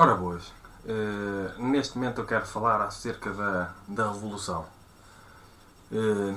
Ora boas, neste momento eu quero falar acerca da Revolução. Eh,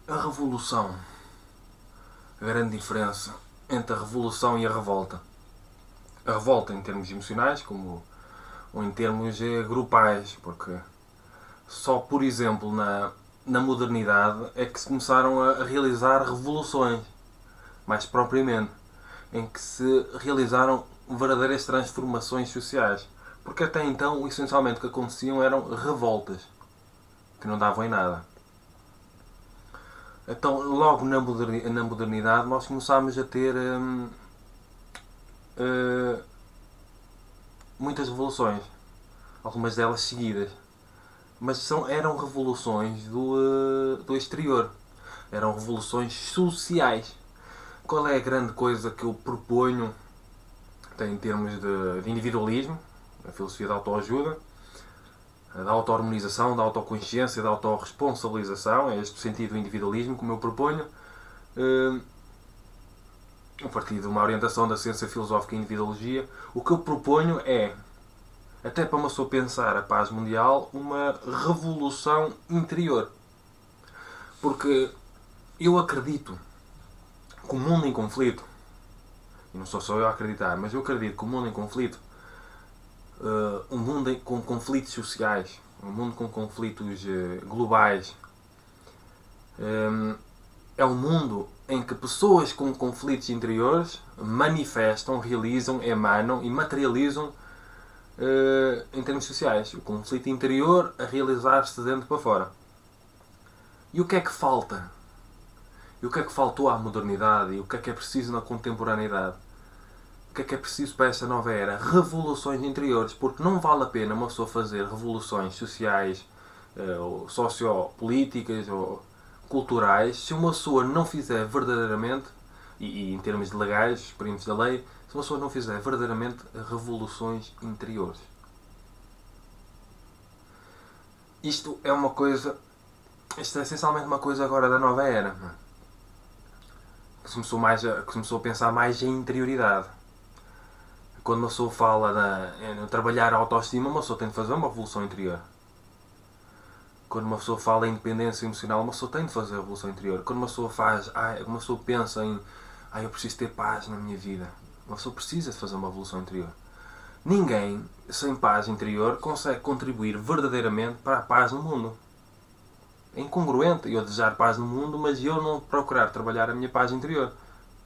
a Revolução, a grande diferença entre a Revolução e a Revolta. A revolta em termos emocionais, como ou em termos grupais, porque só, por exemplo, na modernidade é que se começaram a realizar revoluções, mais propriamente, em que se realizaram verdadeiras transformações sociais. Porque até então, essencialmente, o que aconteciam eram revoltas, que não davam em nada. Então, logo na modernidade, nós começámos a ter uh, muitas revoluções, algumas delas seguidas. Mas eram revoluções do exterior, eram revoluções sociais. Qual é a grande coisa que eu proponho em termos de individualismo, a filosofia da autoajuda, da auto-harmonização, da autoconsciência, da autorresponsabilização? É este o sentido do individualismo, como eu proponho, a partir de uma orientação da ciência filosófica e individuologia. O que eu proponho é, até para uma pessoa pensar a paz mundial, uma revolução interior. Porque eu acredito que o mundo em conflito, e não sou só eu a acreditar, mas eu acredito que o mundo em conflito, um mundo com conflitos sociais, um mundo com conflitos globais, é um mundo em que pessoas com conflitos interiores manifestam, realizam, emanam e materializam em termos sociais. O conflito interior a realizar-se de dentro para fora. E o que é que falta? E o que é que faltou à modernidade? E o que é preciso na contemporaneidade? O que é preciso para esta nova era? Revoluções interiores, porque não vale a pena uma pessoa fazer revoluções sociais, ou sociopolíticas, ou culturais, se uma pessoa não fizer verdadeiramente, e em termos de legais, experimentos da lei, se uma pessoa não fizer verdadeiramente revoluções interiores. Isto é uma coisa, isto é essencialmente uma coisa agora da nova era, que se começou a pensar mais em interioridade. Quando uma pessoa fala em trabalhar a autoestima, uma pessoa tem de fazer uma revolução interior. Quando uma pessoa fala em independência emocional, uma pessoa tem de fazer a revolução interior. Quando uma pessoa uma pessoa pensa em eu preciso ter paz na minha vida, uma pessoa precisa de fazer uma revolução interior. Ninguém sem paz interior consegue contribuir verdadeiramente para a paz no mundo. É incongruente eu desejar paz no mundo, mas eu não procurar trabalhar a minha paz interior.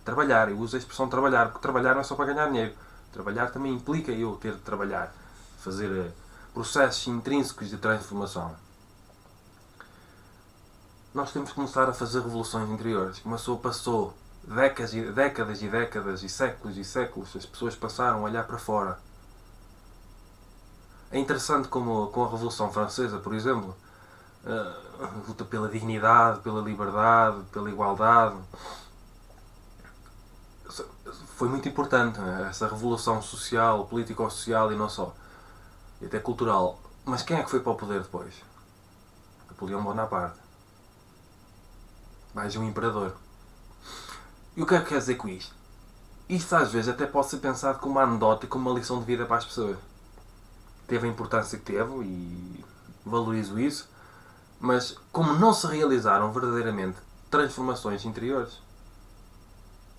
Trabalhar, eu uso a expressão trabalhar, porque trabalhar não é só para ganhar dinheiro. Trabalhar também implica eu ter de trabalhar, fazer processos intrínsecos de transformação. Nós temos que começar a fazer revoluções interiores. Uma pessoa passou décadas e décadas e décadas e séculos, as pessoas passaram a olhar para fora. É interessante como com a Revolução Francesa, por exemplo, a luta pela dignidade, pela liberdade, pela igualdade, foi muito importante, essa revolução social, político-social e não só, e até cultural. Mas quem é que foi para o poder depois? Napoleão Bonaparte. Mais um imperador. E o que é que quer dizer com isto? Isto às vezes até pode ser pensado como uma anedota e como uma lição de vida para as pessoas. Teve a importância que teve e valorizo isso, mas como não se realizaram verdadeiramente transformações interiores,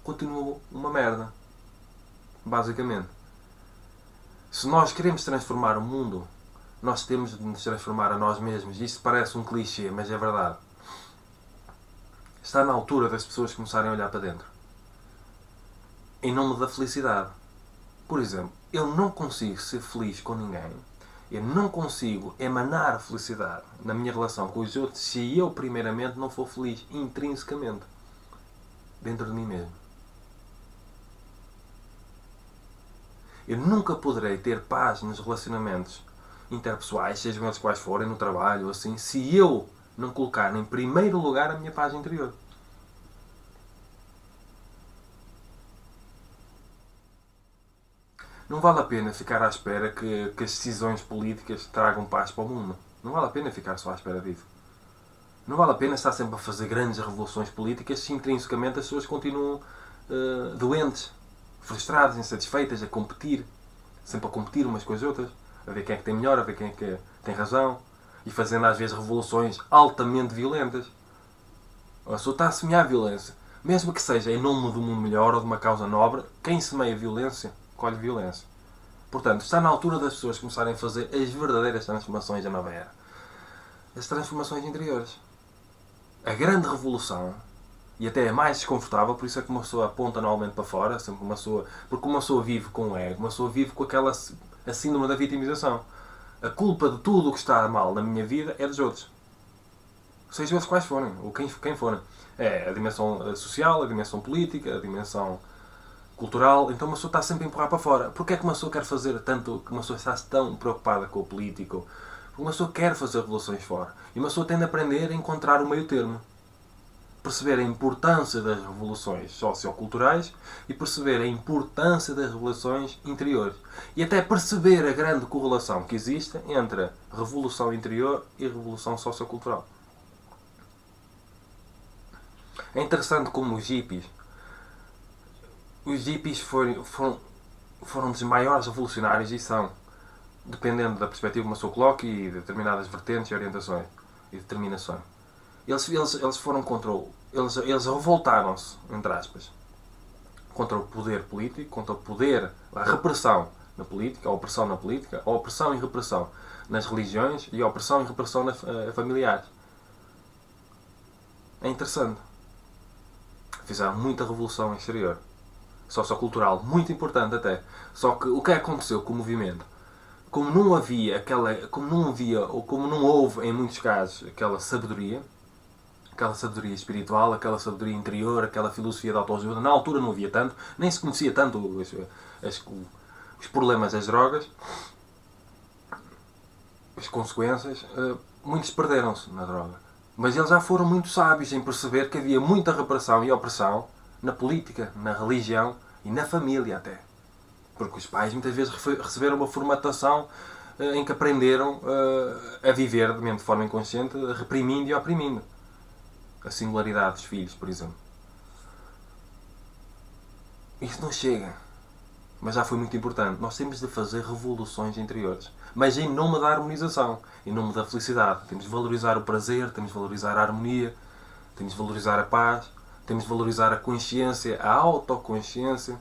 continuou uma merda. Basicamente. Se nós queremos transformar o mundo, nós temos de nos transformar a nós mesmos. Isto parece um clichê, mas é verdade. Está na altura das pessoas começarem a olhar para dentro. Em nome da felicidade. Por exemplo, eu não consigo ser feliz com ninguém. Eu não consigo emanar felicidade na minha relação com os outros se eu, primeiramente, não for feliz intrinsecamente. Dentro de mim mesmo. Eu nunca poderei ter paz nos relacionamentos interpessoais, sejam eles quais forem, no trabalho, assim, se eu não colocar em primeiro lugar a minha paz interior. Não vale a pena ficar à espera que as decisões políticas tragam paz para o mundo. Não vale a pena ficar só à espera disso. Não vale a pena estar sempre a fazer grandes revoluções políticas se intrinsecamente as pessoas continuam doentes. frustradas, insatisfeitas, a competir, sempre a competir umas com as outras, a ver quem é que tem melhor, a ver quem é que tem razão, e fazendo às vezes revoluções altamente violentas. A pessoa está a semear violência. Mesmo que seja em nome de um mundo melhor ou de uma causa nobre, quem semeia violência, colhe violência. Portanto, está na altura das pessoas começarem a fazer as verdadeiras transformações da nova era. As transformações interiores. A grande revolução, e até é mais desconfortável, por isso é que uma pessoa aponta normalmente para fora, sempre porque uma pessoa vive com o ego, uma pessoa vive com a síndrome da vitimização. A culpa de tudo o que está mal na minha vida é dos outros. Seja eles quais forem, ou quem forem. É a dimensão social, a dimensão política, a dimensão cultural. Então uma pessoa está sempre a empurrar para fora. Porquê é que uma pessoa quer fazer tanto, que uma pessoa está tão preocupada com o político? Porque uma pessoa quer fazer revoluções fora. E uma pessoa tem de aprender a encontrar o meio termo. Perceber a importância das revoluções socioculturais e perceber a importância das revoluções interiores. E até perceber a grande correlação que existe entre a revolução interior e a revolução sociocultural. É interessante como os hippies foram dos maiores revolucionários e são, dependendo da perspectiva que uma pessoa coloque e de determinadas vertentes e orientações e determinações. Eles foram contra eles revoltaram-se, entre aspas, contra o poder político, contra o poder, a repressão na política, a opressão na política, a opressão e repressão nas religiões e a opressão e repressão familiares. É interessante. Fizeram muita revolução exterior, sociocultural, muito importante até. Só que o que aconteceu com o movimento? Como não houve em muitos casos aquela sabedoria espiritual, aquela sabedoria interior, aquela filosofia de autoajuda. Na altura não havia tanto, nem se conhecia tanto os problemas das drogas, as consequências. Muitos perderam-se na droga. Mas eles já foram muito sábios em perceber que havia muita repressão e opressão na política, na religião e na família até. Porque os pais muitas vezes receberam uma formatação em que aprenderam a viver mesmo de forma inconsciente, reprimindo e oprimindo. A singularidade dos filhos, por exemplo. Isso não chega. Mas já foi muito importante. Nós temos de fazer revoluções interiores. Mas em nome da harmonização. Em nome da felicidade. Temos de valorizar o prazer, temos de valorizar a harmonia, temos de valorizar a paz, temos de valorizar a consciência, a autoconsciência.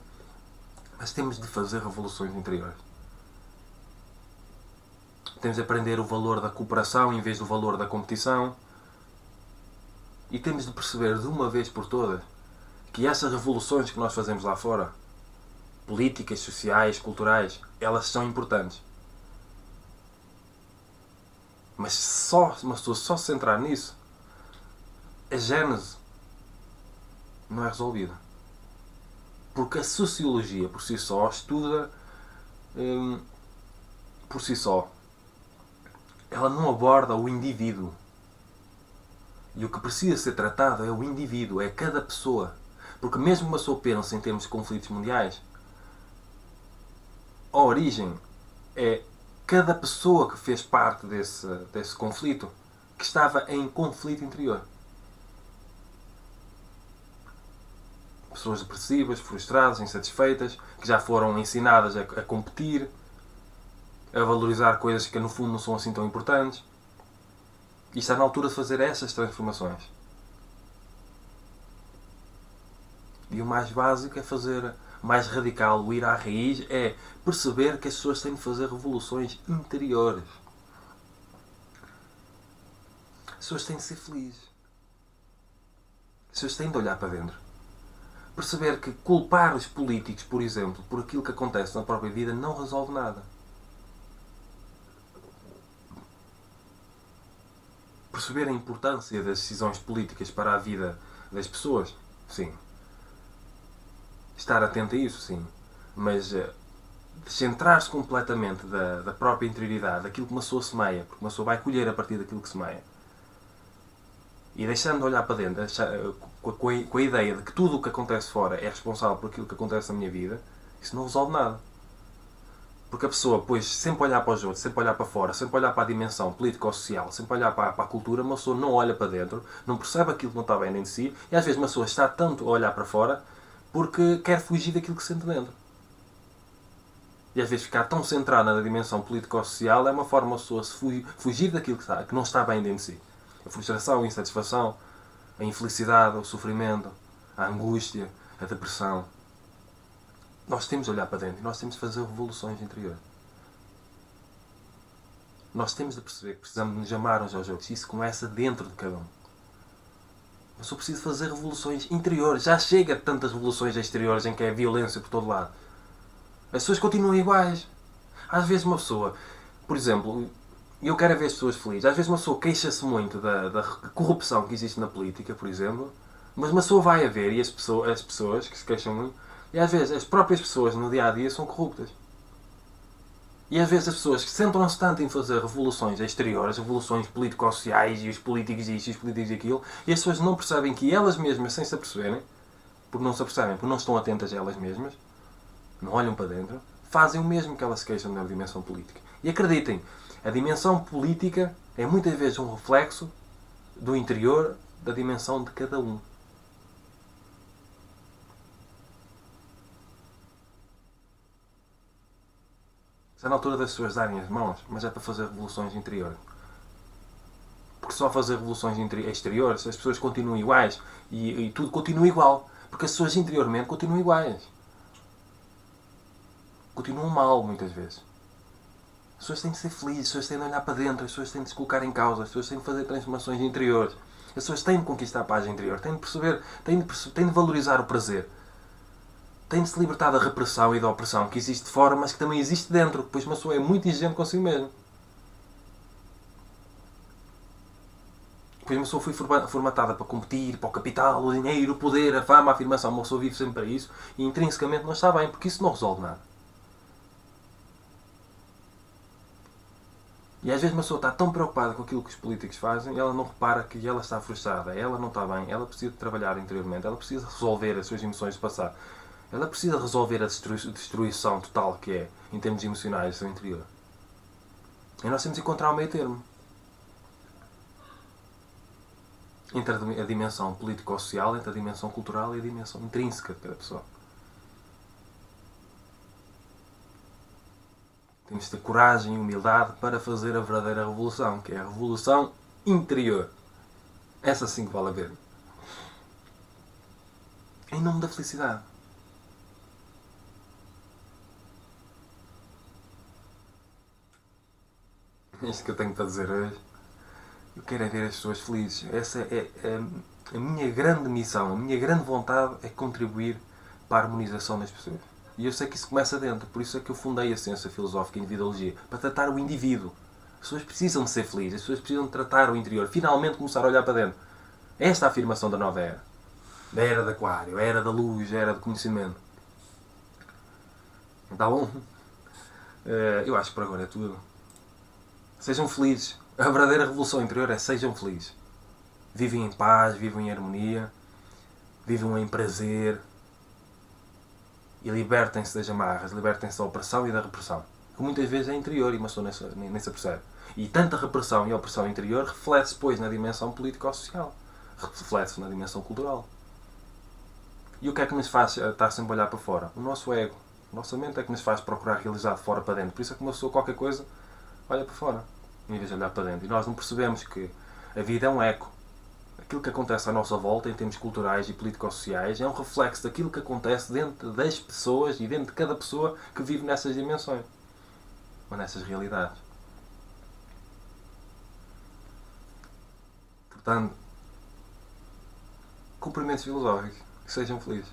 Mas temos de fazer revoluções interiores. Temos de aprender o valor da cooperação em vez do valor da competição. E temos de perceber de uma vez por todas que essas revoluções que nós fazemos lá fora, políticas, sociais, culturais, elas são importantes. Mas só uma pessoa só se centrar nisso, a gênese não é resolvida. Porque a sociologia por si só estuda por si só. Ela não aborda o indivíduo. E o que precisa ser tratado é o indivíduo, é cada pessoa. Porque mesmo uma pessoa pensa em termos de conflitos mundiais, a origem é cada pessoa que fez parte desse conflito que estava em conflito interior. Pessoas depressivas, frustradas, insatisfeitas, que já foram ensinadas a competir, a valorizar coisas que no fundo não são assim tão importantes. E está na altura de fazer essas transformações. E o mais básico é fazer, mais radical, o ir à raiz, é perceber que as pessoas têm de fazer revoluções interiores. As pessoas têm de ser felizes. As pessoas têm de olhar para dentro. Perceber que culpar os políticos, por exemplo, por aquilo que acontece na própria vida não resolve nada. Perceber a importância das decisões políticas para a vida das pessoas, sim. Estar atento a isso, sim. Mas centrar-se completamente da própria interioridade, daquilo que uma pessoa semeia, porque uma pessoa vai colher a partir daquilo que semeia. E deixando de olhar para dentro, com a ideia de que tudo o que acontece fora é responsável por aquilo que acontece na minha vida, isso não resolve nada. Porque a pessoa, pois, sempre olhar para os outros, sempre olhar para fora, sempre olhar para a dimensão político-social, sempre olhar para a cultura, uma pessoa não olha para dentro, não percebe aquilo que não está bem dentro de si, e às vezes uma pessoa está tanto a olhar para fora porque quer fugir daquilo que sente dentro. E às vezes ficar tão centrado na dimensão político-social é uma forma de pessoa se fugir daquilo que não está bem dentro de si. A frustração, a insatisfação, a infelicidade, o sofrimento, a angústia, a depressão. Nós temos de olhar para dentro e nós temos de fazer revoluções interiores. Nós temos de perceber que precisamos de nos amar uns aos outros. Isso começa dentro de cada um. Eu só preciso fazer revoluções interiores. Já chega de tantas revoluções exteriores em que é violência por todo lado. As pessoas continuam iguais. Às vezes uma pessoa, por exemplo, eu quero ver as pessoas felizes. Às vezes uma pessoa queixa-se muito da corrupção que existe na política, por exemplo, mas uma pessoa vai a ver e as pessoas que se queixam muito, e às vezes as próprias pessoas no dia a dia são corruptas. E às vezes as pessoas que centram-se tanto em fazer revoluções exteriores, revoluções político-sociais, e os políticos isto e os políticos aquilo, e as pessoas não percebem que elas mesmas, sem se aperceberem, porque não se apercebem, porque não estão atentas a elas mesmas, não olham para dentro, fazem o mesmo que elas se queixam na dimensão política. E acreditem, a dimensão política é muitas vezes um reflexo do interior da dimensão de cada um. Está na altura das pessoas darem as mãos, mas é para fazer revoluções interiores. Porque só fazer revoluções exteriores, as pessoas continuam iguais e tudo continua igual. Porque as pessoas interiormente continuam iguais. Continuam mal, muitas vezes. As pessoas têm de ser felizes, as pessoas têm de olhar para dentro, as pessoas têm de se colocar em causa, as pessoas têm de fazer transformações interiores. As pessoas têm de conquistar a paz interior, têm de perceber, têm de valorizar o prazer. Têm de se libertar da repressão e da opressão que existe fora, mas que também existe dentro, pois uma pessoa é muito exigente consigo mesmo. Pois uma pessoa foi formatada para competir, para o capital, o dinheiro, o poder, a fama, a afirmação. Uma pessoa vive sempre para isso e intrinsecamente não está bem, porque isso não resolve nada. E às vezes uma pessoa está tão preocupada com aquilo que os políticos fazem, ela não repara que ela está frustrada, ela não está bem, ela precisa de trabalhar interiormente, ela precisa resolver as suas emoções do passado. Ela precisa resolver a destruição total que é, em termos emocionais, do seu interior. E nós temos de encontrar o meio termo. Entre a dimensão político-social, entre a dimensão cultural e a dimensão intrínseca de cada pessoa. Temos de ter coragem e humildade para fazer a verdadeira revolução, que é a revolução interior. Essa sim que vale a pena. Em nome da felicidade. É isto que eu tenho para dizer hoje. Eu quero é ver as pessoas felizes. Essa é a minha grande missão, a minha grande vontade é contribuir para a harmonização das pessoas. E eu sei que isso começa dentro, por isso é que eu fundei a ciência filosófica e a individuologia, para tratar o indivíduo. As pessoas precisam de ser felizes, as pessoas precisam de tratar o interior, finalmente começar a olhar para dentro. Esta é a afirmação da nova era. Da era de Aquário, a era da luz, a era do conhecimento. Está bom? Eu acho que por agora é tudo. Sejam felizes. A verdadeira revolução interior é sejam felizes. Vivem em paz, vivem em harmonia, vivam em prazer e libertem-se das amarras, libertem-se da opressão e da repressão. Que muitas vezes é interior e uma pessoa nem se apercebe. E tanta repressão e opressão interior reflete-se, pois, na dimensão político-social. Reflete-se na dimensão cultural. E o que é que nos faz estar sempre a olhar para fora? O nosso ego. A nossa mente é que nos faz procurar realizar de fora para dentro. Por isso é que uma pessoa, qualquer coisa, olha para fora, em vez de olhar para dentro. E nós não percebemos que a vida é um eco. Aquilo que acontece à nossa volta, em termos culturais e político-sociais, é um reflexo daquilo que acontece dentro das pessoas e dentro de cada pessoa que vive nessas dimensões. Ou nessas realidades. Portanto, cumprimentos filosóficos. Que sejam felizes.